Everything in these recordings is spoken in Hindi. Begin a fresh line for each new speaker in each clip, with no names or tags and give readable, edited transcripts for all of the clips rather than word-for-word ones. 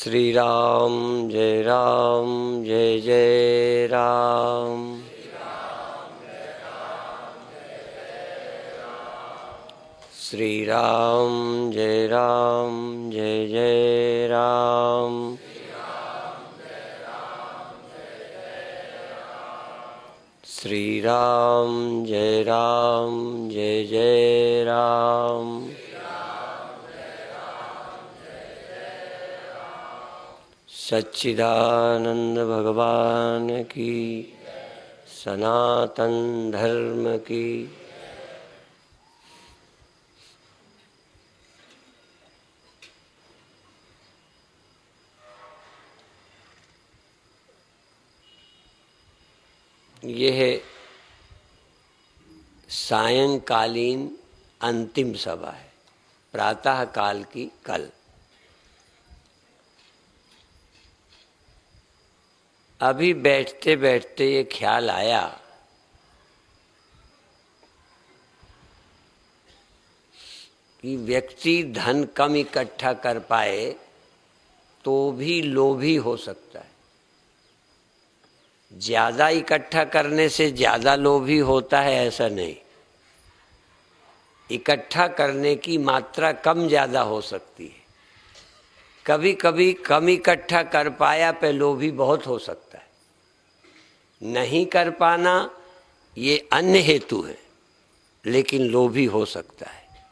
श्री राम जय जय राम। श्री राम जय जय राम। श्री राम जय जय राम। सच्चिदानंद भगवान की, सनातन धर्म की। यह सायंकालीन अंतिम सभा है, प्रातः काल की कल। अभी बैठते बैठते ये ख्याल आया कि व्यक्ति धन कम इकट्ठा कर पाए तो भी लोभी हो सकता है। ज्यादा इकट्ठा करने से ज्यादा लोभी होता है ऐसा नहीं। इकट्ठा करने की मात्रा कम ज्यादा हो सकती है। कभी कभी कम इकट्ठा कर पाया पे लोभी बहुत हो सकता है। नहीं कर पाना ये अन्य हेतु है, लेकिन लोभी हो सकता है।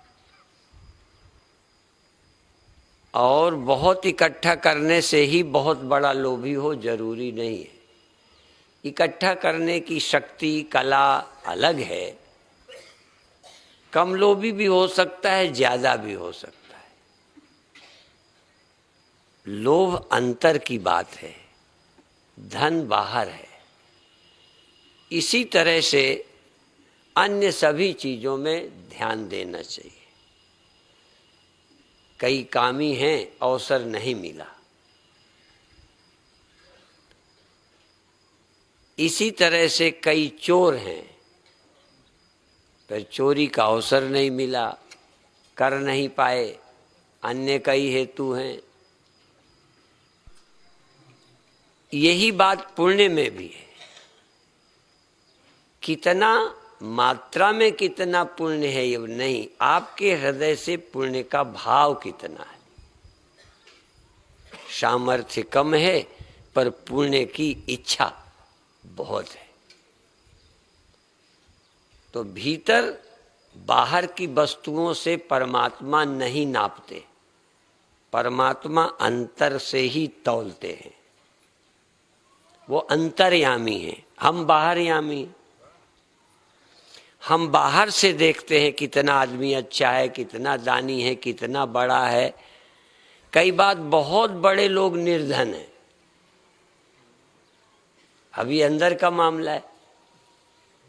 और बहुत इकट्ठा करने से ही बहुत बड़ा लोभी हो जरूरी नहीं है। इकट्ठा करने की शक्ति कला अलग है। कम लोभी भी हो सकता है, ज्यादा भी हो सकता है। लोभ अंतर की बात है, धन बाहर है। इसी तरह से अन्य सभी चीजों में ध्यान देना चाहिए। कई कामी हैं, अवसर नहीं मिला। इसी तरह से कई चोर हैं, पर चोरी का अवसर नहीं मिला, कर नहीं पाए। अन्य कई हेतु हैं। यही बात पुण्य में भी है। कितना मात्रा में कितना पुण्य है ये नहीं, आपके हृदय से पुण्य का भाव कितना है। सामर्थ्य कम है पर पुण्य की इच्छा बहुत है। तो भीतर बाहर की वस्तुओं से परमात्मा नहीं नापते, परमात्मा अंतर से ही तौलते हैं। वो अंतर्यामी है, हम बाहरयामी। हम बाहर से देखते हैं कितना आदमी अच्छा है, कितना दानी है, कितना बड़ा है। कई बात बहुत बड़े लोग निर्धन हैं। अभी अंदर का मामला है,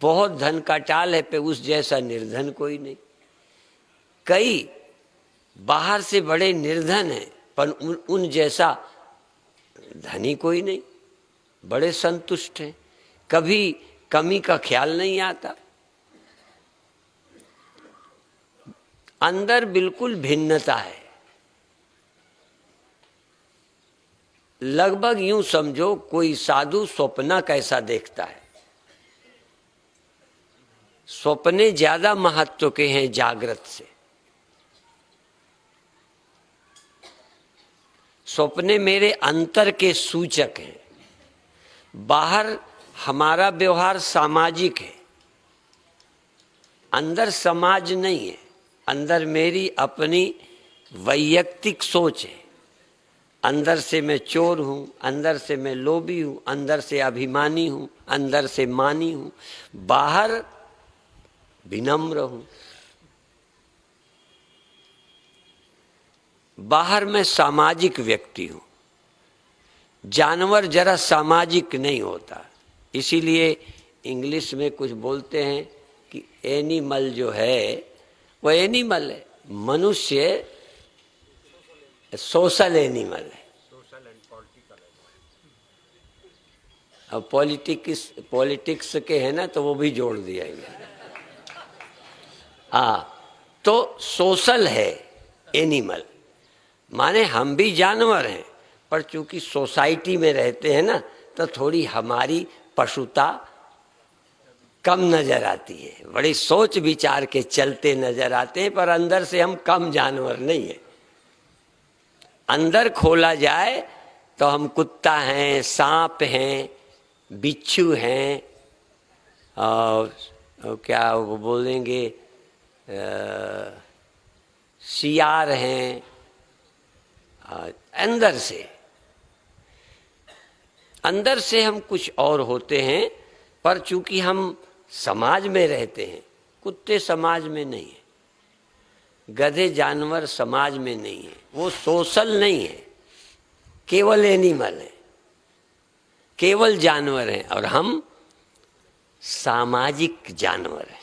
बहुत धन का टाल है पे उस जैसा निर्धन कोई नहीं। कई बाहर से बड़े निर्धन हैं पर उन जैसा धनी कोई नहीं, बड़े संतुष्ट हैं। कभी कमी का ख्याल नहीं आता। अंदर बिल्कुल भिन्नता है। लगभग यूं समझो कोई साधु स्वप्न कैसा देखता है। स्वप्ने ज्यादा महत्व के हैं जागृत से। स्वप्ने मेरे अंतर के सूचक हैं। बाहर हमारा व्यवहार सामाजिक है, अंदर समाज नहीं है। अंदर मेरी अपनी वैयक्तिक सोच है। अंदर से मैं चोर हूं, अंदर से मैं लोभी हूं, अंदर से अभिमानी हूं, अंदर से मानी हूं, बाहर विनम्र हूं। बाहर मैं सामाजिक व्यक्ति हूं। जानवर जरा सामाजिक नहीं होता। इसीलिए इंग्लिश में कुछ बोलते हैं कि एनिमल जो है वो एनिमल है, मनुष्य सोशल एनिमल है। अब पॉलिटिक्स के है ना, तो वो भी जोड़ दिया गया। तो सोशल है एनिमल, माने हम भी जानवर हैं पर चूंकि सोसाइटी में रहते हैं ना, तो थोड़ी हमारी पशुता कम नजर आती है, बड़ी सोच विचार के चलते नजर आते हैं, पर अंदर से हम कम जानवर नहीं है। अंदर खोला जाए तो हम कुत्ता हैं, सांप हैं, बिच्छू हैं, और क्या वो बोलेंगे, सियार हैं। अंदर से हम कुछ और होते हैं, पर चूंकि हम समाज में रहते हैं, कुत्ते समाज में नहीं है, गधे जानवर समाज में नहीं है, वो सोशल नहीं है, केवल एनिमल है, केवल जानवर हैं, और हम सामाजिक जानवर हैं।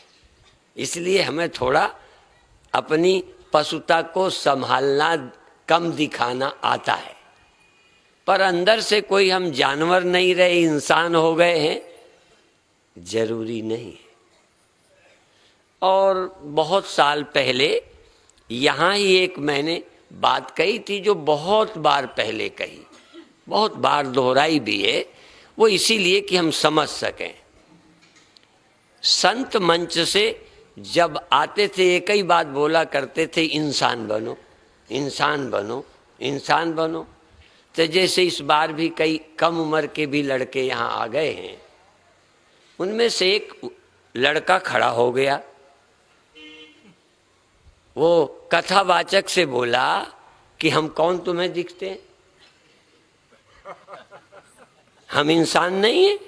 इसलिए हमें थोड़ा अपनी पशुता को संभालना, कम दिखाना आता है, पर अंदर से कोई हम जानवर नहीं रहे, इंसान हो गए हैं, जरूरी नहीं है। और बहुत साल पहले यहाँ ही एक मैंने बात कही थी, जो बहुत बार पहले कही, बहुत बार दोहराई भी है, वो इसीलिए कि हम समझ सकें। संत मंच से जब आते थे एक ही बात बोला करते थे, इंसान बनो, इंसान बनो, इंसान बनो। तो जैसे इस बार भी कई कम उम्र के भी लड़के यहाँ आ गए हैं, उनमें से एक लड़का खड़ा हो गया, वो कथावाचक से बोला कि हम कौन तुम्हें दिखते हैं, हम इंसान नहीं हैं।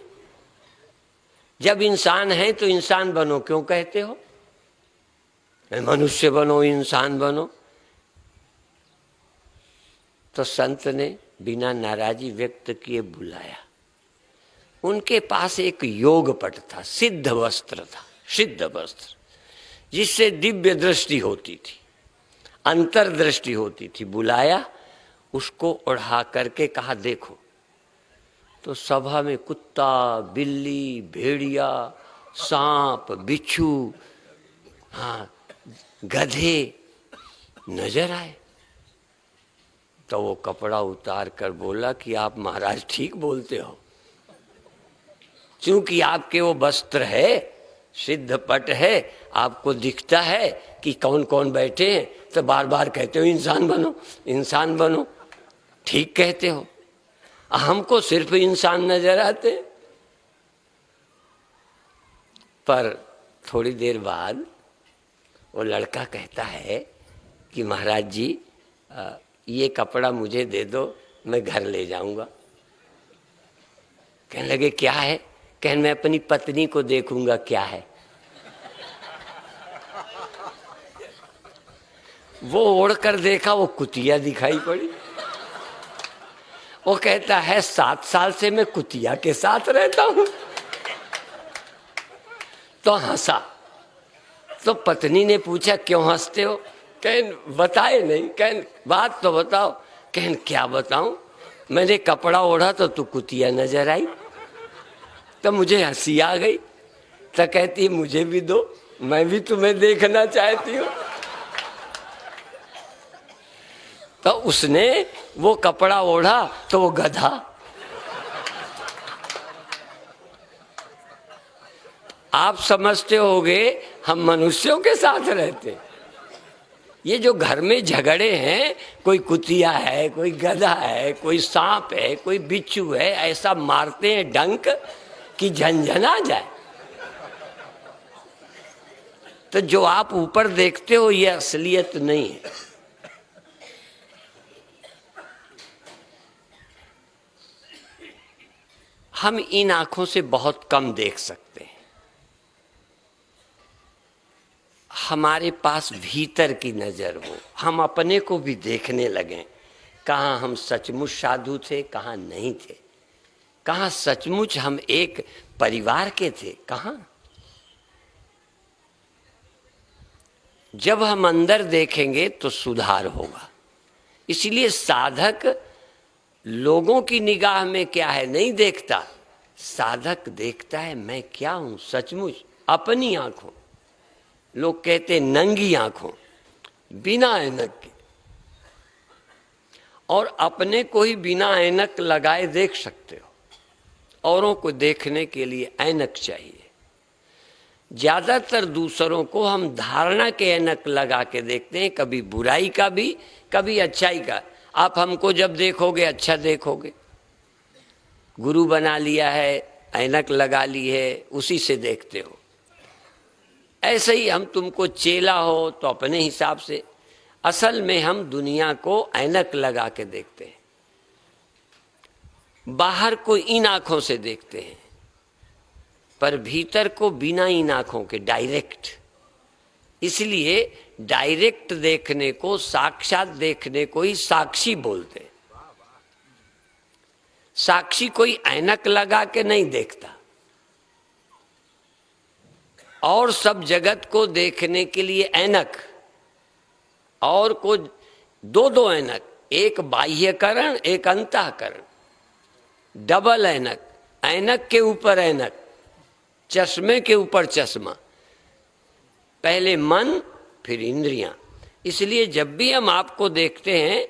जब इंसान है तो इंसान बनो क्यों कहते हो, मनुष्य बनो, इंसान बनो। तो संत ने बिना नाराजी व्यक्त किए बुलाया। उनके पास एक योग पट था, सिद्ध वस्त्र था, सिद्ध वस्त्र, जिससे दिव्य दृष्टि होती थी, अंतर्दृष्टि होती थी। बुलाया, उसको ओढ़ा करके कहा देखो। तो सभा में कुत्ता, बिल्ली, भेड़िया, सांप, बिच्छू, हाँ, गधे नजर आए। तो वो कपड़ा उतार कर बोला कि आप महाराज ठीक बोलते हो, क्योंकि आपके वो वस्त्र है, सिद्ध पट है, आपको दिखता है कि कौन कौन बैठे हैं, तो बार बार कहते हो इंसान बनो, इंसान बनो। ठीक कहते हो, हमको सिर्फ इंसान नजर आते। पर थोड़ी देर बाद वो लड़का कहता है कि महाराज जी ये कपड़ा मुझे दे दो, मैं घर ले जाऊंगा। कहने लगे क्या है? कहने मैं अपनी पत्नी को देखूंगा क्या है। वो ओढ़कर देखा, वो कुतिया दिखाई पड़ी। वो कहता है 7 साल से मैं कुतिया के साथ रहता हूं। तो हंसा। तो पत्नी ने पूछा क्यों हंसते हो? कहन बताए नहीं। कहन बात तो बताओ। कहन क्या बताऊं, मैंने कपड़ा ओढ़ा तो तू कुतिया नजर आई, तो मुझे हंसी आ गई। तो कहती मुझे भी दो, मैं भी तुम्हें देखना चाहती हूँ। तो उसने वो कपड़ा ओढ़ा तो वो गधा। आप समझते होगे हम मनुष्यों के साथ रहते। ये जो घर में झगड़े हैं, कोई कुतिया है, कोई गधा है, कोई सांप है, कोई बिच्छू है, ऐसा मारते हैं डंक कि झंझना जाए। तो जो आप ऊपर देखते हो ये असलियत नहीं है। हम इन आंखों से बहुत कम देख सकते हैं। हमारे पास भीतर की नजर हो, हम अपने को भी देखने लगें। कहाँ हम सचमुच साधु थे, कहाँ नहीं थे, कहाँ सचमुच हम एक परिवार के थे, कहाँ। जब हम अंदर देखेंगे तो सुधार होगा। इसलिए साधक लोगों की निगाह में क्या है नहीं देखता, साधक देखता है मैं क्या हूं सचमुच अपनी आंखों। लोग कहते नंगी आंखों, बिना ऐनक के। और अपने को ही बिना ऐनक लगाए देख सकते हो। औरों को देखने के लिए ऐनक चाहिए। ज्यादातर दूसरों को हम धारणा के ऐनक लगा के देखते हैं, कभी बुराई का भी, कभी अच्छाई का। आप हमको जब देखोगे अच्छा देखोगे, गुरु बना लिया है, ऐनक लगा ली है, उसी से देखते हो। ऐसे ही हम तुमको चेला हो तो अपने हिसाब से। असल में हम दुनिया को ऐनक लगा के देखते हैं, बाहर को इन आंखों से देखते हैं, पर भीतर को बिना इन आंखों के डायरेक्ट। इसलिए डायरेक्ट देखने को, साक्षात देखने को ही साक्षी बोलते हैं। साक्षी कोई ऐनक लगा के नहीं देखता। और सब जगत को देखने के लिए ऐनक, और को दो दो ऐनक, एक बाह्यकरण एक अंतःकरण, डबल ऐनक, ऐनक के ऊपर ऐनक, चश्मे के ऊपर चश्मा, पहले मन फिर इंद्रियां। इसलिए जब भी हम आपको देखते हैं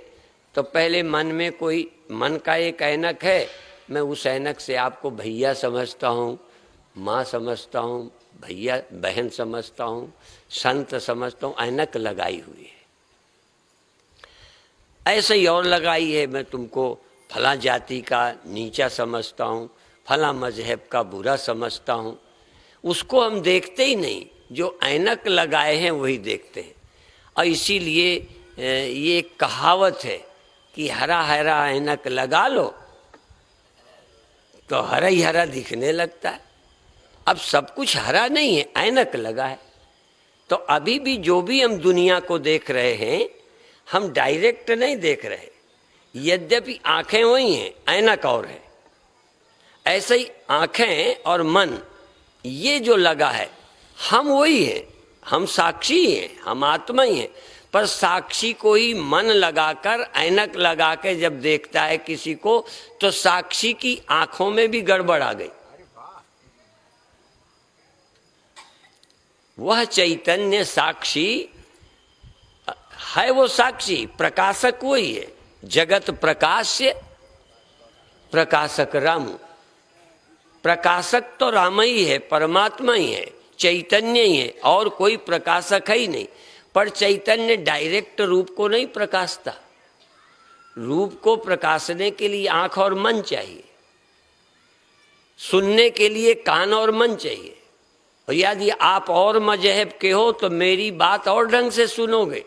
तो पहले मन में कोई, मन का एक ऐनक है, मैं उस ऐनक से आपको भैया समझता हूँ, माँ समझता हूँ, भैया बहन समझता हूँ, संत समझता हूँ, ऐनक लगाई हुई है। ऐसे ही और लगाई है, मैं तुमको फला जाति का नीचा समझता हूँ, फला मजहब का बुरा समझता हूँ। उसको हम देखते ही नहीं, जो ऐनक लगाए हैं वही देखते हैं। और इसीलिए ये एक कहावत है कि हरा हरा ऐनक लगा लो तो हरा ही हरा दिखने लगता है। अब सब कुछ हरा नहीं है, ऐनक लगा है। तो अभी भी जो भी हम दुनिया को देख रहे हैं, हम डायरेक्ट नहीं देख रहे, यद्यपि आंखें वही हैं, ऐनक और है। ऐसे ही आंखें और मन, ये जो लगा है, हम वही हैं, हम साक्षी हैं, हम आत्मा ही हैं। पर साक्षी को ही मन लगाकर, ऐनक लगा के जब देखता है किसी को, तो साक्षी की आंखों में भी गड़बड़ आ गई। वह चैतन्य साक्षी है, वो साक्षी, प्रकाशक वही है। जगत प्रकाश्य प्रकाशक राम। प्रकाशक तो राम ही है, परमात्मा ही है, चैतन्य ही है, और कोई प्रकाशक है ही नहीं। पर चैतन्य डायरेक्ट रूप को नहीं प्रकाशता। रूप को प्रकाशने के लिए आंख और मन चाहिए, सुनने के लिए कान और मन चाहिए। और यदि आप और मजहब के हो तो मेरी बात और ढंग से सुनोगे।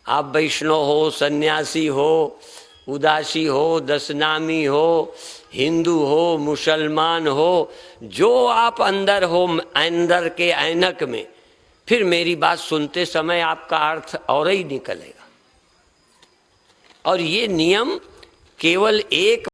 आप वैष्णव हो, सन्यासी हो, उदासी हो, दशनामी हो, हिंदू हो, मुसलमान हो, जो आप अंदर हो, अंदर के ऐनक में, फिर मेरी बात सुनते समय आपका अर्थ और ही निकलेगा। और ये नियम केवल एक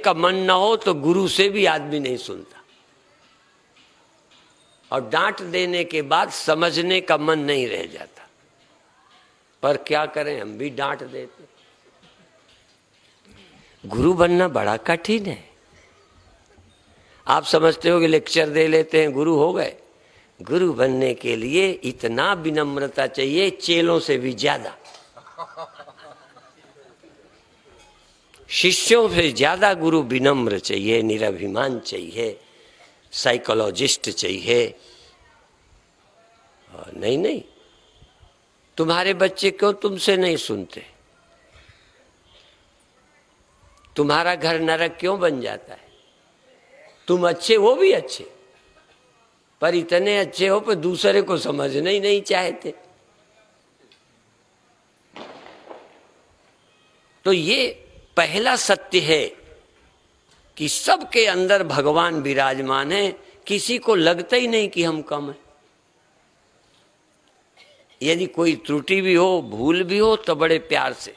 का मन न हो तो गुरु से भी आदमी नहीं सुनता, और डांट देने के बाद समझने का मन नहीं रह जाता। पर क्या करें, हम भी डांट देते। गुरु बनना बड़ा कठिन है। आप समझते हो कि लेक्चर दे लेते हैं गुरु हो गए। गुरु बनने के लिए इतना विनम्रता चाहिए, चेलों से भी ज्यादा, शिष्यों से ज्यादा गुरु विनम्र चाहिए, निराभिमान चाहिए, साइकोलॉजिस्ट चाहिए। नहीं, तुम्हारे बच्चे क्यों तुमसे नहीं सुनते? तुम्हारा घर नरक क्यों बन जाता है? तुम अच्छे, वो भी अच्छे, पर इतने अच्छे हो पर दूसरे को समझना ही नहीं चाहते। तो ये पहला सत्य है कि सबके अंदर भगवान विराजमान है, किसी को लगता ही नहीं कि हम कम हैं। यदि कोई त्रुटि भी हो, भूल भी हो, तो बड़े प्यार से।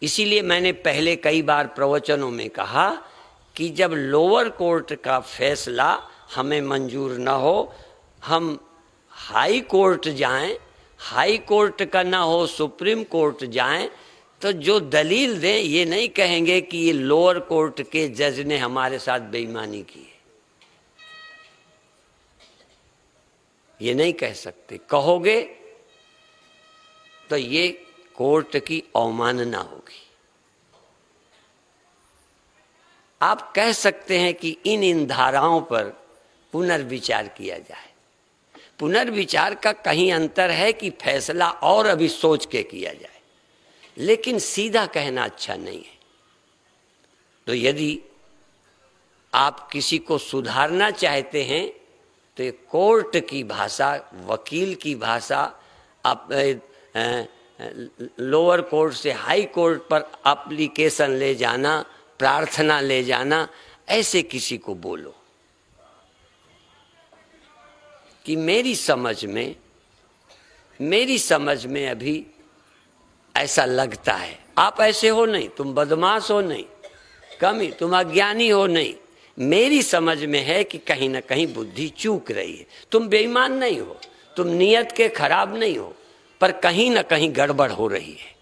इसीलिए मैंने पहले कई बार प्रवचनों में कहा कि जब लोअर कोर्ट का फैसला हमें मंजूर न हो, हम हाई कोर्ट जाएं, हाई कोर्ट का ना हो सुप्रीम कोर्ट जाएं, तो जो दलील दें ये नहीं कहेंगे कि ये लोअर कोर्ट के जज ने हमारे साथ बेईमानी की है, ये नहीं कह सकते। कहोगे तो ये कोर्ट की अवमानना होगी। आप कह सकते हैं कि इन धाराओं पर पुनर्विचार किया जाए। पुनर्विचार का कहीं अंतर है कि फैसला और अभी सोच के किया जाए, लेकिन सीधा कहना अच्छा नहीं है। तो यदि आप किसी को सुधारना चाहते हैं तो ये कोर्ट की भाषा, वकील की भाषा, आप लोअर कोर्ट से हाई कोर्ट पर एप्लीकेशन ले जाना, प्रार्थना ले जाना, ऐसे किसी को बोलो कि मेरी समझ में अभी ऐसा लगता है। आप ऐसे हो नहीं, तुम बदमाश हो नहीं, कमी, तुम अज्ञानी हो नहीं, मेरी समझ में है कि कहीं ना कहीं बुद्धि चूक रही है। तुम बेईमान नहीं हो, तुम नियत के खराब नहीं हो, पर कहीं ना कहीं गड़बड़ हो रही है।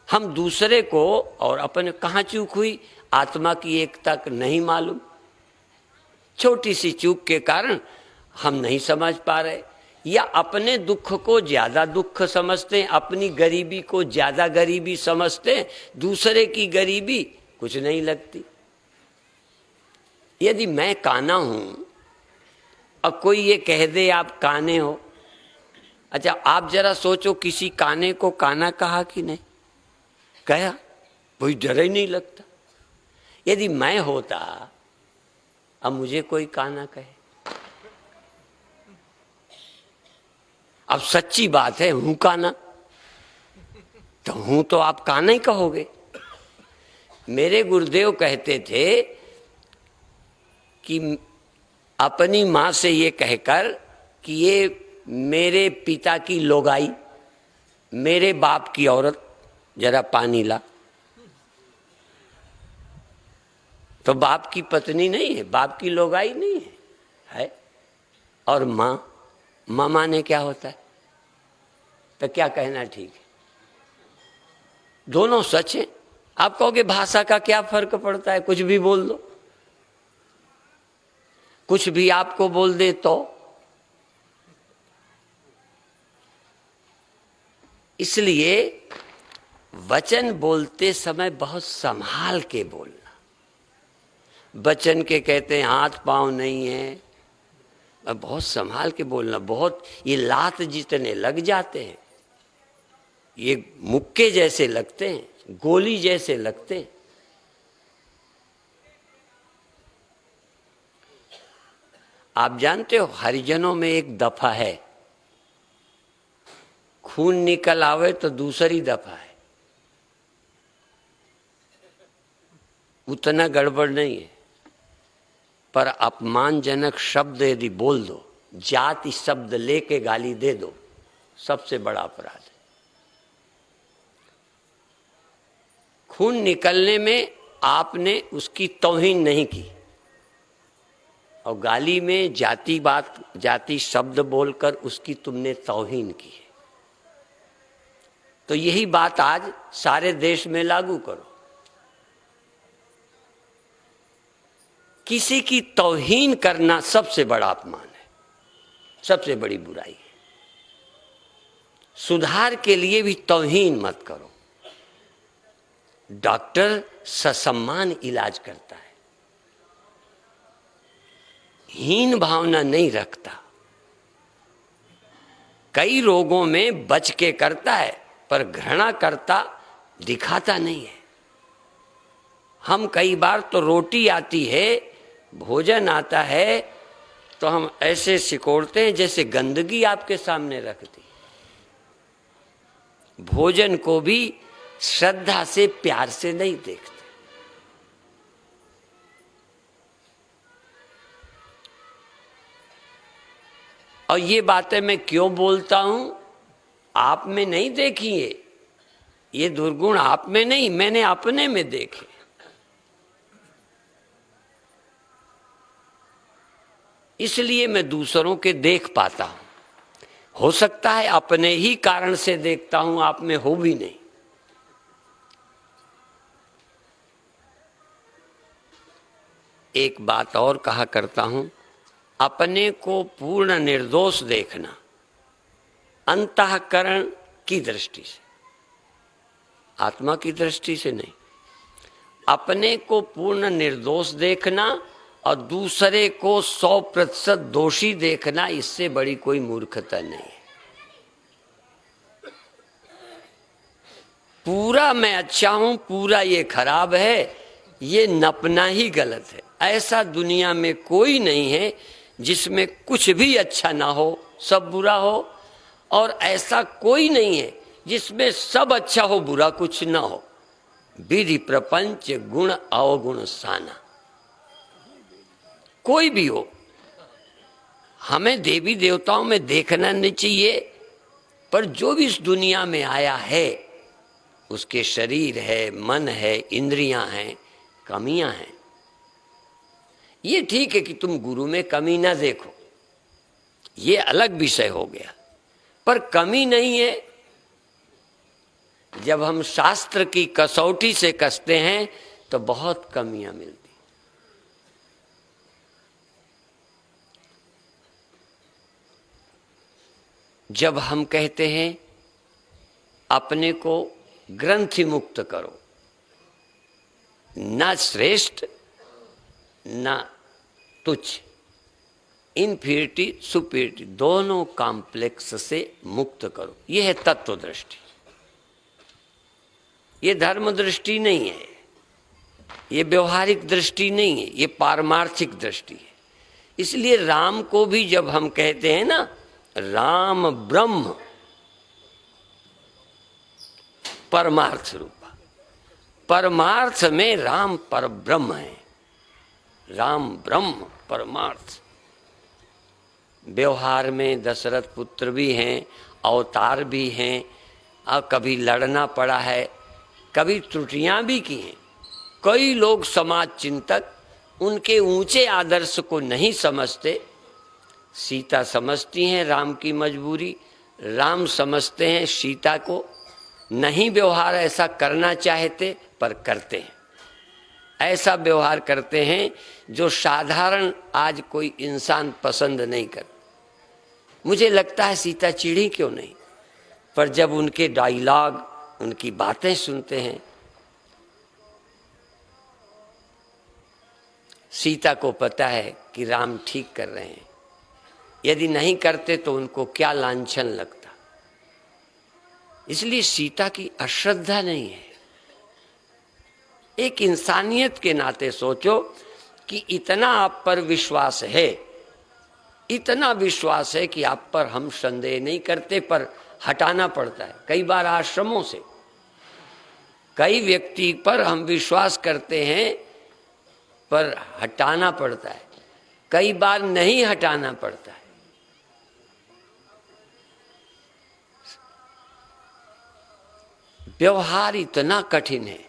हम दूसरे को और अपने कहाँ चूक हुई, आत्मा की एकता नहीं मालूम, छोटी सी चूक के कारण हम नहीं समझ पा रहे, या अपने दुख को ज्यादा दुख समझते हैं, अपनी गरीबी को ज्यादा गरीबी समझते हैं, दूसरे की गरीबी कुछ नहीं लगती। यदि मैं काना हूं और कोई ये कह दे आप काने हो, अच्छा आप जरा सोचो किसी काने को काना कहा कि नहीं कहा? कोई डर ही नहीं लगता। यदि मैं होता, अब मुझे कोई काना कहे, अब सच्ची बात है हूं काना, तो हूं तो आप काना ही कहोगे। मेरे गुरुदेव कहते थे कि अपनी मां से ये कहकर कि ये मेरे पिता की लोगाई, मेरे बाप की औरत, जरा पानी ला, तो बाप की पत्नी नहीं है, बाप की लोगाई नहीं है। और मां, मामा ने क्या होता है, तो क्या कहना ठीक है? दोनों सच है। आप कहोगे भाषा का क्या फर्क पड़ता है, कुछ भी बोल दो, कुछ भी आपको बोल दे तो। इसलिए वचन बोलते समय बहुत संभाल के बोलना। वचन के कहते हैं हाथ पांव नहीं है, बहुत संभाल के बोलना। बहुत ये लात जितने लग जाते हैं, ये मुक्के जैसे लगते हैं, गोली जैसे लगते हैं। आप जानते हो हरिजनों में एक दफा है, खून निकल आवे तो दूसरी दफा है, उतना गड़बड़ नहीं है, पर अपमानजनक शब्द यदि बोल दो, जाति शब्द लेके गाली दे दो, सबसे बड़ा अपराध है। खून निकलने में आपने उसकी तौहीन नहीं की, और गाली में जाति शब्द बोलकर उसकी तुमने तौहीन की है। तो यही बात आज सारे देश में लागू करो। किसी की तौहीन करना सबसे बड़ा अपमान है, सबसे बड़ी बुराई है। सुधार के लिए भी तौहीन मत करो। डॉक्टर ससम्मान इलाज करता है, हीन भावना नहीं रखता। कई रोगों में बच के करता है, पर घृणा करता दिखाता नहीं है। हम कई बार तो रोटी आती है, भोजन आता है, तो हम ऐसे सिकोड़ते हैं जैसे गंदगी आपके सामने रख दी। भोजन को भी श्रद्धा से, प्यार से नहीं देखते। और ये बातें मैं क्यों बोलता हूं, आप में नहीं देखी है ये दुर्गुण, आप में नहीं, मैंने अपने में देखे। इसलिए मैं दूसरों के देख पाता हूं। हो सकता है अपने ही कारण से देखता हूं, आप में हो भी नहीं। एक बात और कहा करता हूं, अपने को पूर्ण निर्दोष देखना अंतःकरण की दृष्टि से, आत्मा की दृष्टि से नहीं। अपने को पूर्ण निर्दोष देखना और दूसरे को 100% दोषी देखना, इससे बड़ी कोई मूर्खता नहीं है। पूरा मैं अच्छा हूं, पूरा ये खराब है, ये नपना ही गलत है। ऐसा दुनिया में कोई नहीं है जिसमें कुछ भी अच्छा ना हो, सब बुरा हो, और ऐसा कोई नहीं है जिसमें सब अच्छा हो, बुरा कुछ ना हो। विधि प्रपंच गुण अवगुण साना, कोई भी हो। हमें देवी देवताओं में देखना नहीं चाहिए, पर जो भी इस दुनिया में आया है, उसके शरीर है, मन है, इंद्रियां हैं, कमियां हैं। ये ठीक है कि तुम गुरु में कमी ना देखो, ये अलग विषय हो गया, पर कमी नहीं है। जब हम शास्त्र की कसौटी से कसते हैं तो बहुत कमियां मिलती। जब हम कहते हैं अपने को ग्रंथि मुक्त करो, ना श्रेष्ठ ना तुच्छ, इन्फीरिटी सुपीरिटी दोनों कॉम्प्लेक्स से मुक्त करो, यह है तत्व दृष्टि। ये धर्म दृष्टि नहीं है, ये व्यवहारिक दृष्टि नहीं है, ये पारमार्थिक दृष्टि है। इसलिए राम को भी जब हम कहते हैं ना, राम ब्रह्म परमार्थ रूपा, परमार्थ में राम पर ब्रह्म है, राम ब्रह्म परमार्थ। व्यवहार में दशरथ पुत्र भी हैं, अवतार भी हैं, और कभी लड़ना पड़ा है, कभी त्रुटियां भी की हैं। कई लोग समाज चिंतक उनके ऊंचे आदर्श को नहीं समझते। सीता समझती हैं राम की मजबूरी, राम समझते हैं सीता को, नहीं व्यवहार ऐसा करना चाहते पर करते हैं। ऐसा व्यवहार करते हैं जो साधारण आज कोई इंसान पसंद नहीं करता। मुझे लगता है सीता चिढ़ी क्यों नहीं, पर जब उनके डायलॉग, उनकी बातें सुनते हैं, सीता को पता है कि राम ठीक कर रहे हैं। यदि नहीं करते तो उनको क्या लांछन लगता। इसलिए सीता की अश्रद्धा नहीं है। एक इंसानियत के नाते सोचो कि इतना आप पर विश्वास है, इतना विश्वास है कि आप पर हम संदेह नहीं करते, पर हटाना पड़ता है। कई बार आश्रमों से कई व्यक्ति पर हम विश्वास करते हैं, पर हटाना पड़ता है। कई बार नहीं हटाना पड़ता है। व्यवहार इतना कठिन है,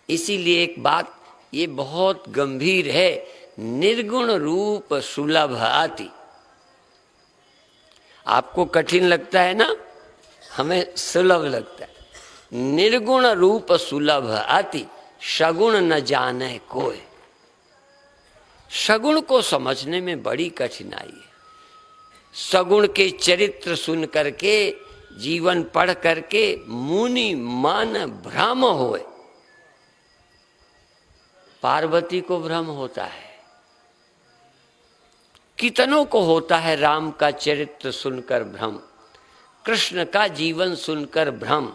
इसीलिए एक बात ये बहुत गंभीर है, निर्गुण रूप सुलभ आति। आपको कठिन लगता है ना, हमें सुलभ लगता है। निर्गुण रूप सुलभ आति, सगुण न जाने कोई। सगुण को समझने में बड़ी कठिनाई है। सगुण के चरित्र सुन करके, जीवन पढ़ करके मुनि मन भ्रम होए। पार्वती को भ्रम होता है, कितनों को होता है राम का चरित्र सुनकर भ्रम, कृष्ण का जीवन सुनकर भ्रम।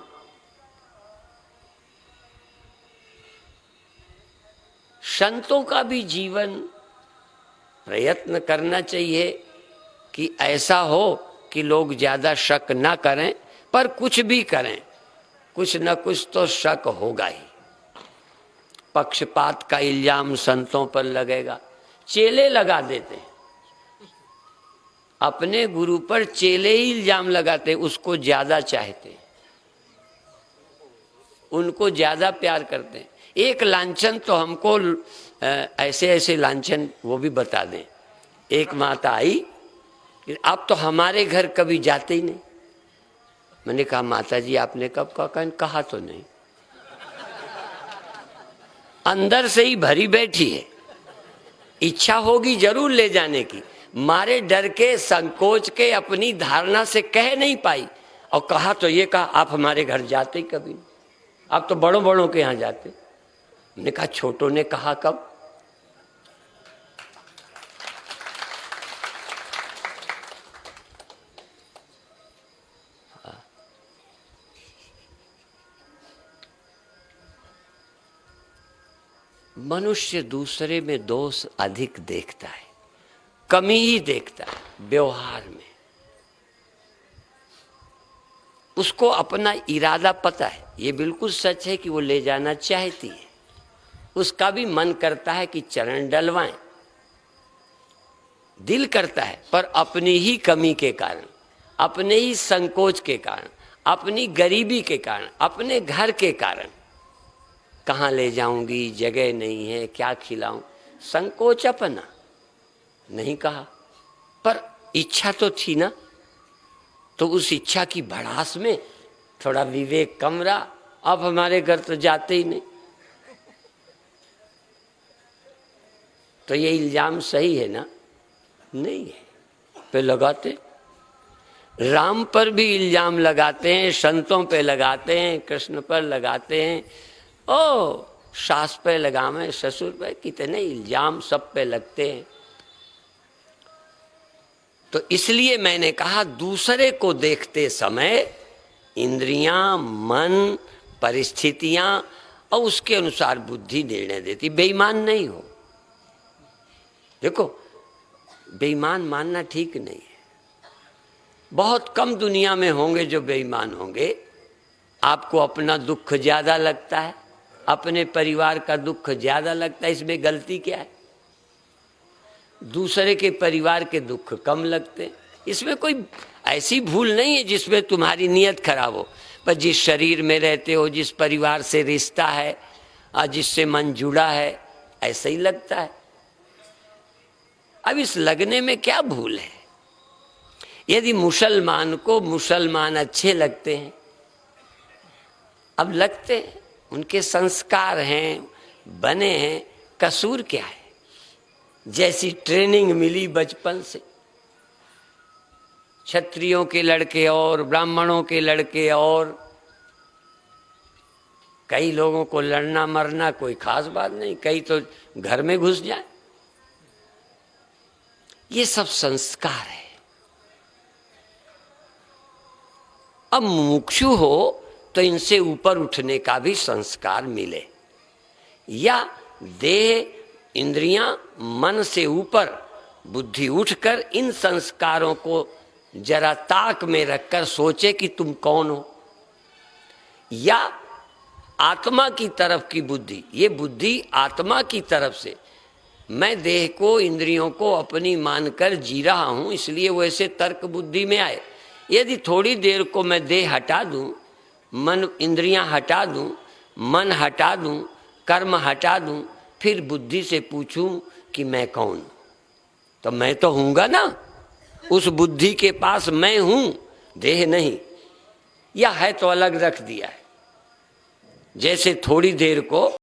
संतों का भी जीवन प्रयत्न करना चाहिए कि ऐसा हो कि लोग ज्यादा शक ना करें, पर कुछ भी करें कुछ न कुछ तो शक होगा ही। पक्षपात का इल्जाम संतों पर लगेगा। चेले लगा देते हैं, अपने गुरु पर चेले ही इल्जाम लगाते हैं, उसको ज्यादा चाहते हैं, उनको ज्यादा प्यार करते हैं। एक लांछन तो हमको ऐसे ऐसे लांछन वो भी बता दें। एक माता आई, आप तो हमारे घर कभी जाते ही नहीं। मैंने कहा माता जी आपने कब कहा तो नहीं। अंदर से ही भरी बैठी है, इच्छा होगी जरूर ले जाने की, मारे डर के संकोच के अपनी धारणा से कह नहीं पाई। और कहा तो ये कहा आप हमारे घर जाते ही कभी नहीं, आप तो बड़ों बड़ों के यहाँ जाते। मैंने कहा छोटों ने कहा कब। मनुष्य दूसरे में दोष अधिक देखता है, कमी ही देखता है व्यवहार में। उसको अपना इरादा पता है, ये बिल्कुल सच है कि वो ले जाना चाहती है, उसका भी मन करता है कि चरण डलवाएं, दिल करता है, पर अपनी ही कमी के कारण, अपने ही संकोच के कारण, अपनी गरीबी के कारण, अपने घर के कारण, कहाँ ले जाऊंगी, जगह नहीं है, क्या खिलाऊं, संकोच अपना नहीं कहा, पर इच्छा तो थी ना। तो उस इच्छा की भड़ास में थोड़ा विवेक कम रहा। अब हमारे घर तो जाते ही नहीं। तो ये इल्जाम सही है ना? नहीं है। पे लगाते, राम पर भी इल्जाम लगाते हैं, संतों पे लगाते हैं, कृष्ण पर लगाते हैं, ओ सास पे लगावे, ससुर पे, कितने इल्जाम सब पे लगते हैं। तो इसलिए मैंने कहा दूसरे को देखते समय इंद्रियां, मन, परिस्थितियां और उसके अनुसार बुद्धि निर्णय देती। बेईमान नहीं हो। देखो बेईमान मानना ठीक नहीं है। बहुत कम दुनिया में होंगे जो बेईमान होंगे। आपको अपना दुख ज्यादा लगता है, अपने परिवार का दुख ज्यादा लगता है, इसमें गलती क्या है? दूसरे के परिवार के दुख कम लगते, इसमें कोई ऐसी भूल नहीं है जिसमें तुम्हारी नीयत खराब हो। पर जिस शरीर में रहते हो, जिस परिवार से रिश्ता है और जिससे मन जुड़ा है, ऐसा ही लगता है। अब इस लगने में क्या भूल है? यदि मुसलमान को मुसलमान अच्छे लगते हैं, अब लगते हैं, उनके संस्कार हैं, बने हैं, कसूर क्या है? जैसी ट्रेनिंग मिली बचपन से, क्षत्रियों के लड़के और ब्राह्मणों के लड़के और, कई लोगों को लड़ना मरना कोई खास बात नहीं, कई तो घर में घुस जाए। ये सब संस्कार है। अब मुमुक्षु हो तो इनसे ऊपर उठने का भी संस्कार मिले, या देह, इंद्रियां, मन से ऊपर बुद्धि उठकर इन संस्कारों को जरा ताक में रखकर सोचे कि तुम कौन हो, या आत्मा की तरफ की बुद्धि। ये बुद्धि आत्मा की तरफ से, मैं देह को, इंद्रियों को अपनी मानकर जी रहा हूं, इसलिए वैसे तर्क बुद्धि में आए। यदि थोड़ी देर को मैं देह हटा दूं, मन इंद्रियां हटा दूं, मन हटा दूं, कर्म हटा दूं, फिर बुद्धि से पूछूं कि मैं कौन? तो मैं तो हूंगा ना, उस बुद्धि के पास मैं हूं, देह नहीं। या है तो अलग रख दिया है। जैसे थोड़ी देर को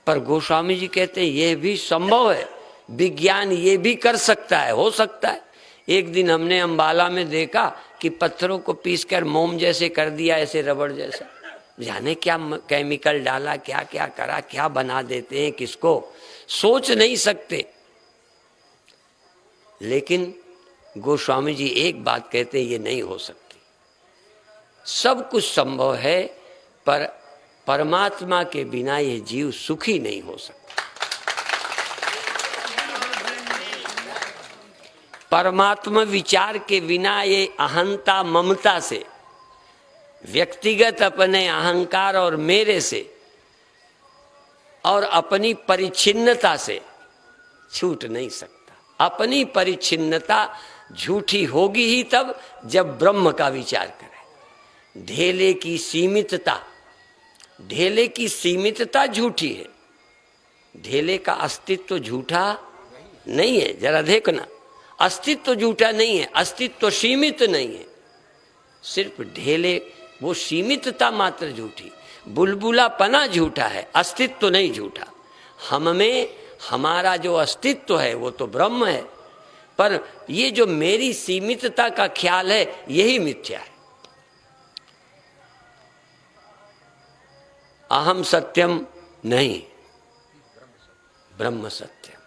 पर गोस्वामी जी कहते हैं यह भी संभव है, विज्ञान ये भी कर सकता है, हो सकता है। एक दिन हमने अंबाला में देखा कि पत्थरों को पीसकर मोम जैसे कर दिया, ऐसे रबड़ जैसा, जाने क्या केमिकल डाला, क्या क्या करा, क्या बना देते हैं, किसको सोच नहीं सकते। लेकिन गोस्वामी जी एक बात कहते हैं, ये नहीं हो सकती। सब कुछ संभव है, पर परमात्मा के बिना ये जीव सुखी नहीं हो सकता। परमात्मा विचार के बिना ये अहंता ममता से, व्यक्तिगत अपने अहंकार और मेरे से और अपनी परिच्छिन्नता से छूट नहीं सकता। अपनी परिच्छिन्नता झूठी होगी ही तब जब ब्रह्म का विचार करें। ढेले की सीमितता, ढेले की सीमितता झूठी है, ढेले का अस्तित्व झूठा नहीं है। जरा देखना, अस्तित्व झूठा नहीं है, अस्तित्व सीमित नहीं है, सिर्फ ढेले वो सीमितता मात्र झूठी, बुलबुलापना झूठा है, अस्तित्व नहीं झूठा। हम में हमारा जो अस्तित्व है वो तो ब्रह्म है, पर ये जो मेरी सीमितता का ख्याल है यही मिथ्या है। अहम सत्यम नहीं, ब्रह्म सत्यम,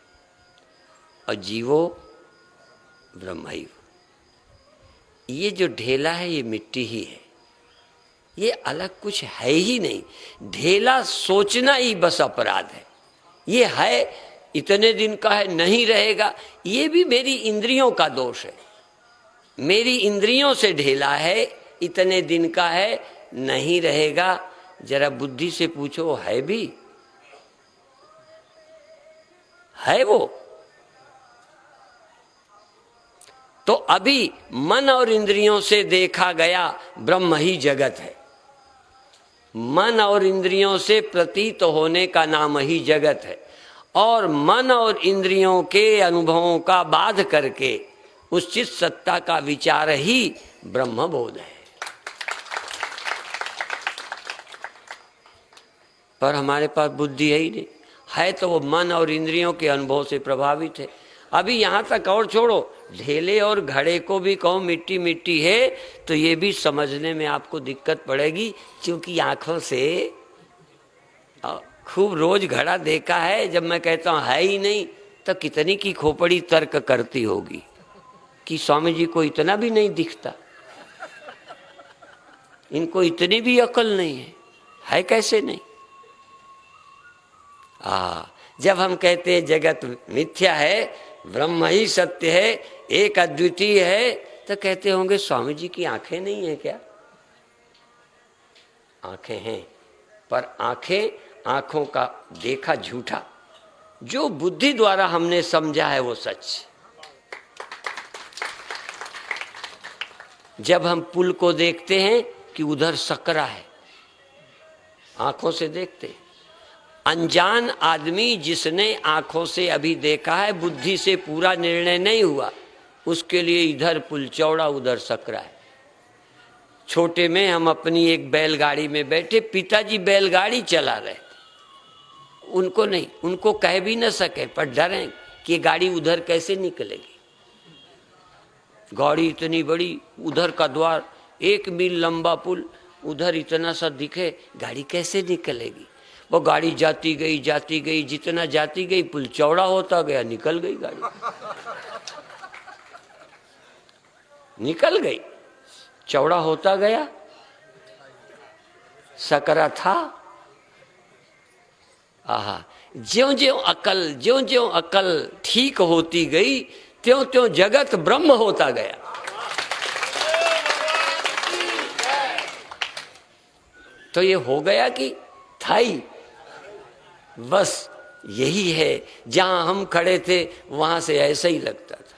और जीवो ब्रह्मैव। ये जो ढेला है ये मिट्टी ही है, ये अलग कुछ है ही नहीं। ढेला सोचना ही बस अपराध है। ये है इतने दिन का है, नहीं रहेगा, ये भी मेरी इंद्रियों का दोष है। मेरी इंद्रियों से ढेला है, इतने दिन का है, नहीं रहेगा। जरा बुद्धि से पूछो, है भी है वो? तो अभी मन और इंद्रियों से देखा गया ब्रह्म ही जगत है। मन और इंद्रियों से प्रतीत होने का नाम ही जगत है, और मन और इंद्रियों के अनुभवों का बाध करके उस चित सत्ता का विचार ही ब्रह्म बोध है। पर हमारे पास बुद्धि है ही नहीं, है तो वो मन और इंद्रियों के अनुभव से प्रभावित है। अभी यहाँ तक और छोड़ो, ढेले और घड़े को भी कहो मिट्टी मिट्टी है तो ये भी समझने में आपको दिक्कत पड़ेगी, क्योंकि आंखों से खूब रोज घड़ा देखा है। जब मैं कहता हूँ है ही नहीं, तो कितनी की खोपड़ी तर्क करती होगी कि स्वामी जी को इतना भी नहीं दिखता, इनको इतनी भी अकल नहीं है कैसे नहीं? जब हम कहते हैं जगत मिथ्या है, ब्रह्म ही सत्य है, एक अद्वितीय है, तो कहते होंगे स्वामी जी की आंखें नहीं है क्या? आंखें हैं, पर आंखों का देखा झूठा, जो बुद्धि द्वारा हमने समझा है वो सच। जब हम पुल को देखते हैं कि उधर सकरा है, आंखों से देखते हैं। अनजान आदमी जिसने आंखों से अभी देखा है, बुद्धि से पूरा निर्णय नहीं हुआ, उसके लिए इधर पुल चौड़ा उधर सकरा है। छोटे में हम अपनी एक बैलगाड़ी में बैठे, पिताजी बैलगाड़ी चला रहे, उनको नहीं, उनको कह भी न सके, पर डरे कि गाड़ी उधर कैसे निकलेगी। गाड़ी इतनी बड़ी, उधर का द्वार 1 मील लंबा पुल, उधर इतना सा दिखे, गाड़ी कैसे निकलेगी? वो गाड़ी जाती गई, जितना जाती गई पुल चौड़ा होता गया, निकल गई गाड़ी, निकल गई, चौड़ा होता गया, सकरा था। ज्यों-ज्यों अकल ठीक होती गई, त्यों-त्यों जगत ब्रह्म होता गया। तो ये हो गया कि था ही, बस यही है। जहां हम खड़े थे वहां से ऐसा ही लगता था।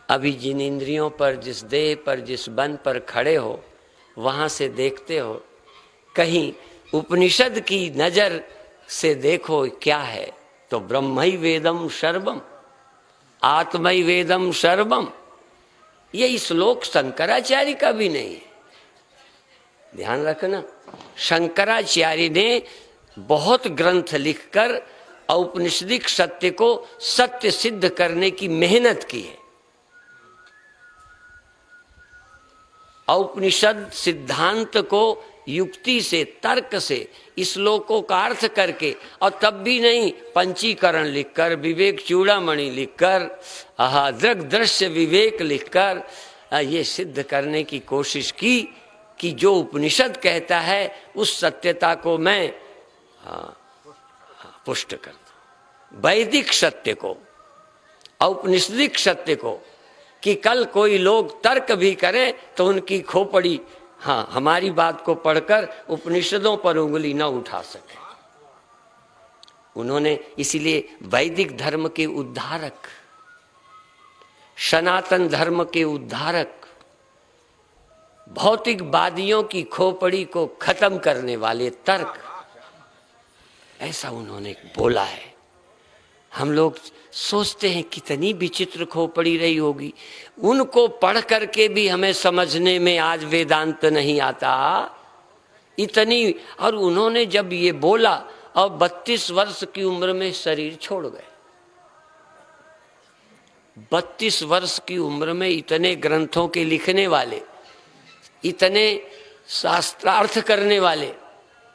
अभी जिन इंद्रियों पर, जिस देह पर, जिस मन पर खड़े हो, वहां से देखते हो, कहीं उपनिषद की नजर से देखो क्या है, तो ब्रह्मै वेदम सर्वम, आत्मै वेदम सर्वम। ये श्लोक शंकराचार्य का भी नहीं है, ध्यान रखना, शंकराचार्य ने बहुत ग्रंथ लिखकर औपनिषदिक सत्य को सत्य सिद्ध करने की मेहनत की है। औपनिषद सिद्धांत को युक्ति से, तर्क से, श्लोकों का अर्थ करके, और तब भी नहीं, पंचीकरण लिखकर, विवेक चूड़ामणि लिखकर, दृग दृश्य विवेक लिखकर ये सिद्ध करने की कोशिश की कि जो उपनिषद कहता है उस सत्यता को मैं पुष्ट कर दूं। वैदिक सत्य को, औपनिषदिक सत्य को, कि कल कोई लोग तर्क भी करें तो उनकी खोपड़ी हमारी बात को पढ़कर उपनिषदों पर उंगली न उठा सके। उन्होंने इसीलिए वैदिक धर्म के उद्धारक, सनातन धर्म के उद्धारक, भौतिकवादियों की खोपड़ी को खत्म करने वाले तर्क, ऐसा उन्होंने बोला है। हम लोग सोचते हैं कितनी विचित्र खोपड़ी रही होगी, उनको पढ़ करके भी हमें समझने में आज वेदांत नहीं आता इतनी। और उन्होंने जब ये बोला और 32 वर्ष की उम्र में शरीर छोड़ गए। 32 वर्ष की उम्र में इतने ग्रंथों के लिखने वाले, इतने शास्त्रार्थ करने वाले,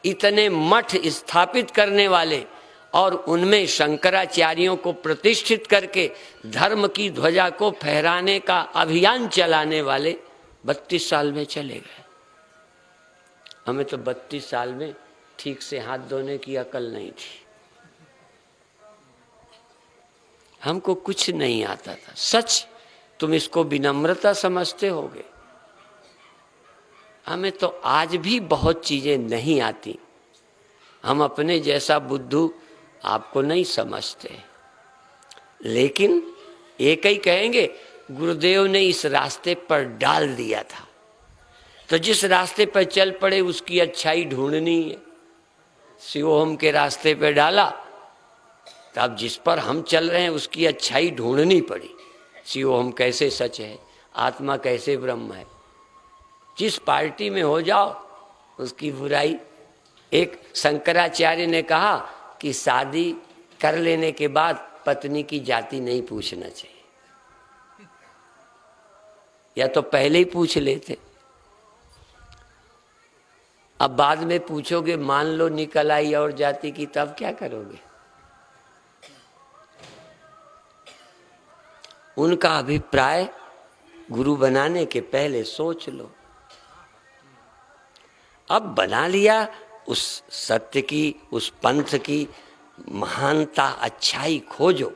इतने मठ स्थापित करने वाले, और उनमें शंकराचार्यों को प्रतिष्ठित करके धर्म की ध्वजा को फहराने का अभियान चलाने वाले 32 साल में चले गए। हमें तो 32 साल में ठीक से हाथ धोने की अकल नहीं थी, हमको कुछ नहीं आता था। सच, तुम इसको विनम्रता समझते होगे, हमें तो आज भी बहुत चीजें नहीं आती। हम अपने जैसा बुद्धू आपको नहीं समझते, लेकिन एक ही कहेंगे गुरुदेव ने इस रास्ते पर डाल दिया था, तो जिस रास्ते पर चल पड़े उसकी अच्छाई ढूंढनी है। शिवोहम के रास्ते पर डाला, तब जिस पर हम चल रहे हैं उसकी अच्छाई ढूंढनी पड़ी। शिवोहम कैसे सच है, आत्मा कैसे ब्रह्म है। जिस पार्टी में हो जाओ उसकी बुराई। एक शंकराचार्य ने कहा कि शादी कर लेने के बाद पत्नी की जाति नहीं पूछना चाहिए, या तो पहले ही पूछ लेते। अब बाद में पूछोगे, मान लो निकल आई और जाति की, तब क्या करोगे? उनका अभिप्राय गुरु बनाने के पहले सोच लो। अब बना लिया, उस सत्य की, उस पंथ की महानता, अच्छाई खोजो।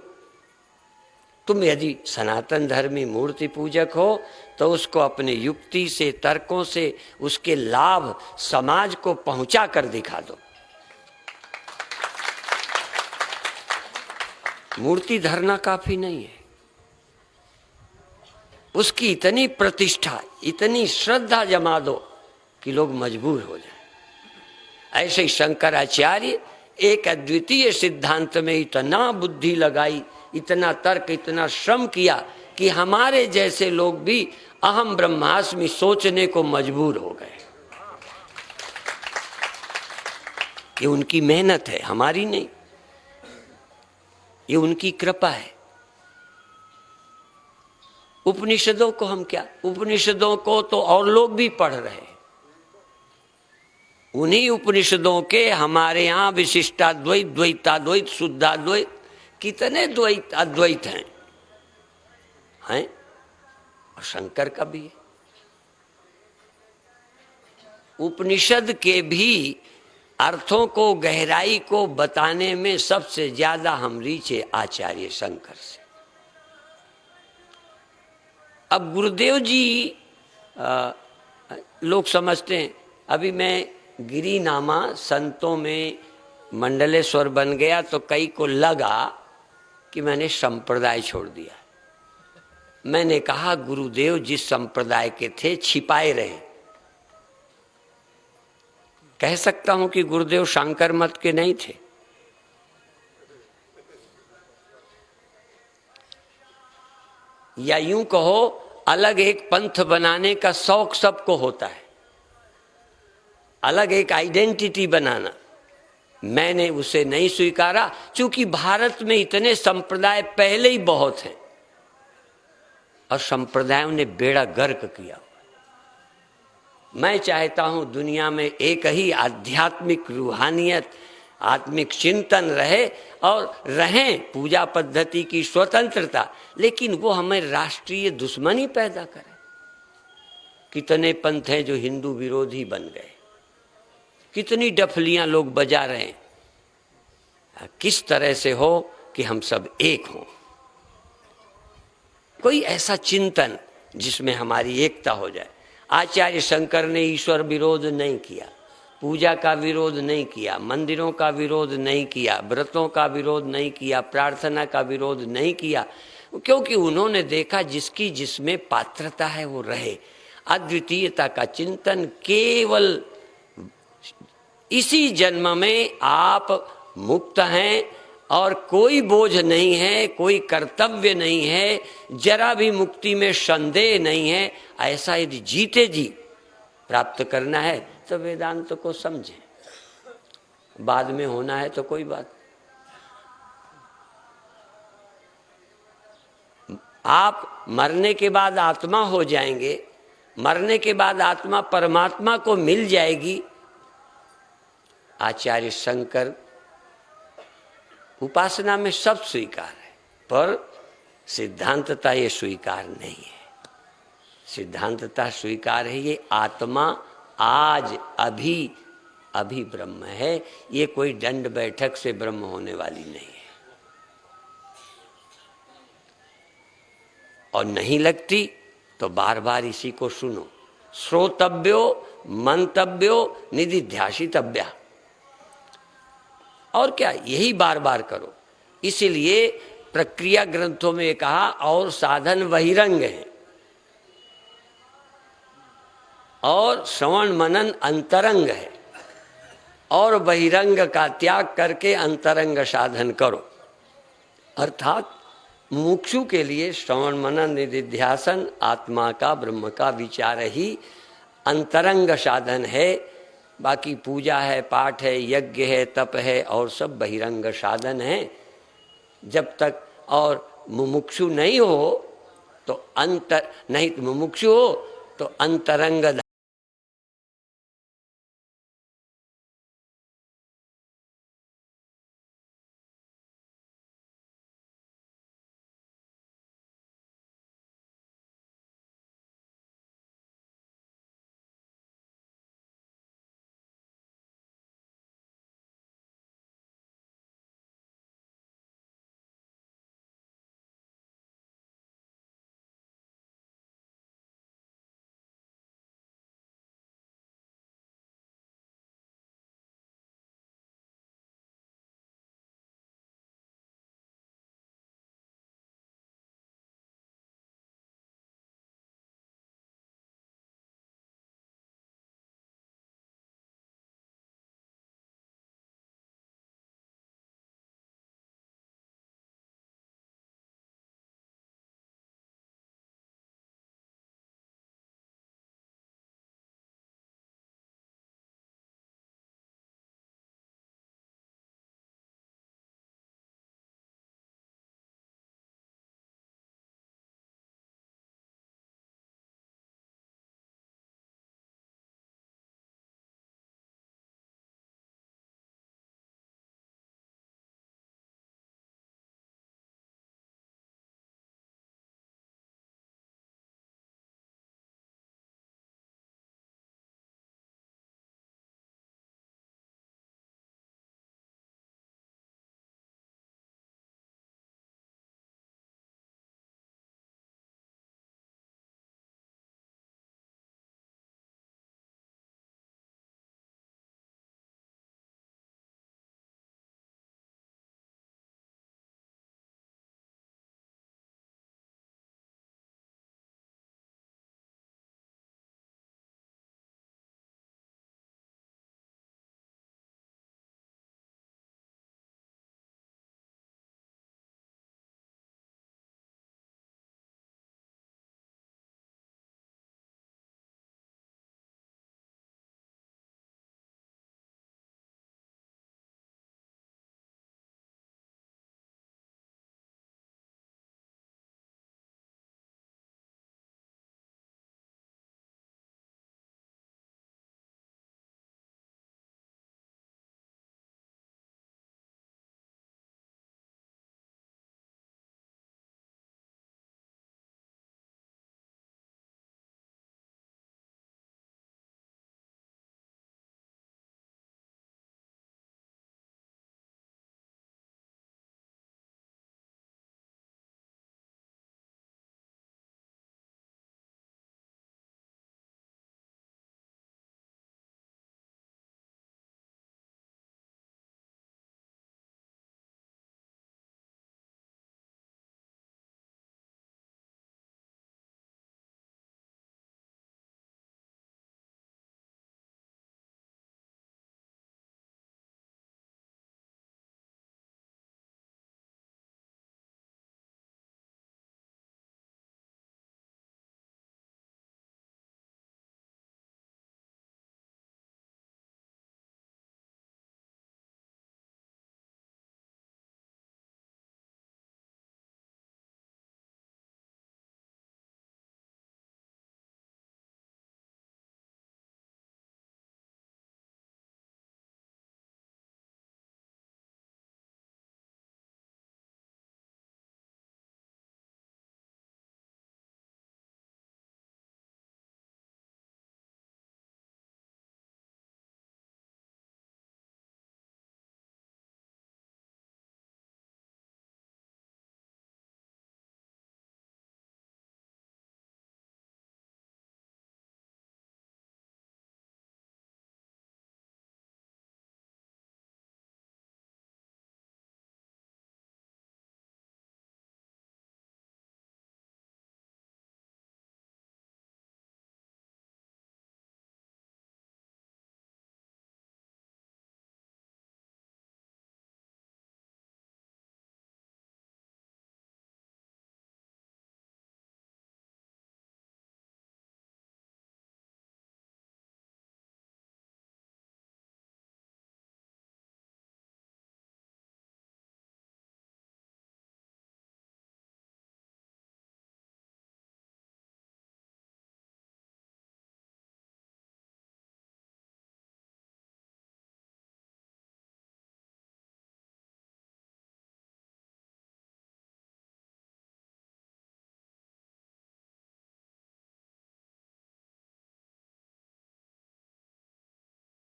तुम यदि सनातन धर्मी मूर्ति पूजक हो तो उसको अपने युक्ति से, तर्कों से उसके लाभ समाज को पहुंचा कर दिखा दो। मूर्ति धरना काफी नहीं है, उसकी इतनी प्रतिष्ठा, इतनी श्रद्धा जमा दो कि लोग मजबूर हो जाए। ऐसे ही शंकराचार्य एक अद्वितीय सिद्धांत में इतना बुद्धि लगाई, इतना तर्क, इतना श्रम किया कि हमारे जैसे लोग भी अहम ब्रह्मास्मि सोचने को मजबूर हो गए। ये उनकी मेहनत है, हमारी नहीं, ये उनकी कृपा है। उपनिषदों को हम क्या, उपनिषदों को तो और लोग भी पढ़ रहे हैं। उन्हीं उपनिषदों के हमारे यहाँ विशिष्टाद्वैत, द्वैताद्वैत, शुद्धाद्वैत, कितने द्वैत अद्वैत हैं और शंकर का भी है। उपनिषद के भी अर्थों को, गहराई को बताने में सबसे ज्यादा हम रीचे आचार्य शंकर से। अब गुरुदेव जी लोग समझते हैं, अभी मैं गिरिनामा संतों में मंडलेश्वर बन गया तो कई को लगा कि मैंने संप्रदाय छोड़ दिया। मैंने कहा गुरुदेव जिस संप्रदाय के थे छिपाए रहे। कह सकता हूं कि गुरुदेव शंकर मत के नहीं थे, या यूं कहो अलग एक पंथ बनाने का शौक सबको होता है। अलग एक आइडेंटिटी बनाना, मैंने उसे नहीं स्वीकारा, क्योंकि भारत में इतने संप्रदाय पहले ही बहुत हैं और संप्रदायों ने बेड़ा गर्क किया। मैं चाहता हूं दुनिया में एक ही आध्यात्मिक रूहानियत, आत्मिक चिंतन रहे और रहें पूजा पद्धति की स्वतंत्रता, लेकिन वो हमें राष्ट्रीय दुश्मनी पैदा करे। कितने पंथ हैं जो हिंदू विरोधी बन गए, कितनी डफलियां लोग बजा रहे हैं। किस तरह से हो कि हम सब एक हों, कोई ऐसा चिंतन जिसमें हमारी एकता हो जाए। आचार्य शंकर ने ईश्वर विरोध नहीं किया, पूजा का विरोध नहीं किया, मंदिरों का विरोध नहीं किया, व्रतों का विरोध नहीं किया, प्रार्थना का विरोध नहीं किया, क्योंकि उन्होंने देखा जिसकी जिसमें पात्रता है वो रहे। अद्वितीयता का चिंतन केवल इसी जन्म में आप मुक्त हैं और कोई बोझ नहीं है, कोई कर्तव्य नहीं है, जरा भी मुक्ति में संदेह नहीं है। ऐसा यदि जीते जी प्राप्त करना है तो वेदांत को समझें, बाद में होना है तो कोई बात। आप मरने के बाद आत्मा हो जाएंगे, मरने के बाद आत्मा परमात्मा को मिल जाएगी। आचार्य शंकर उपासना में सब स्वीकार है, पर सिद्धांतता ये स्वीकार नहीं है। सिद्धांतता स्वीकार है ये आत्मा आज अभी अभी ब्रह्म है, ये कोई दंड बैठक से ब्रह्म होने वाली नहीं है। और नहीं लगती तो बार बार इसी को सुनो, श्रोतव्यो मंतव्यो निदिध्यासितव्या। और क्या, यही बार बार करो। इसीलिए प्रक्रिया ग्रंथों में कहा और साधन बहिरंग है और श्रवण मनन अंतरंग है, और बहिरंग का त्याग करके अंतरंग साधन करो। अर्थात मुमुक्षु के लिए श्रवण मनन निधिध्यासन, आत्मा का ब्रह्म का विचार ही अंतरंग साधन है। बाकी पूजा है, पाठ है, यज्ञ है, तप है और सब बहिरंग साधन है। जब तक और मुमुक्षु नहीं हो तो मुमुक्षु हो तो अंतरंग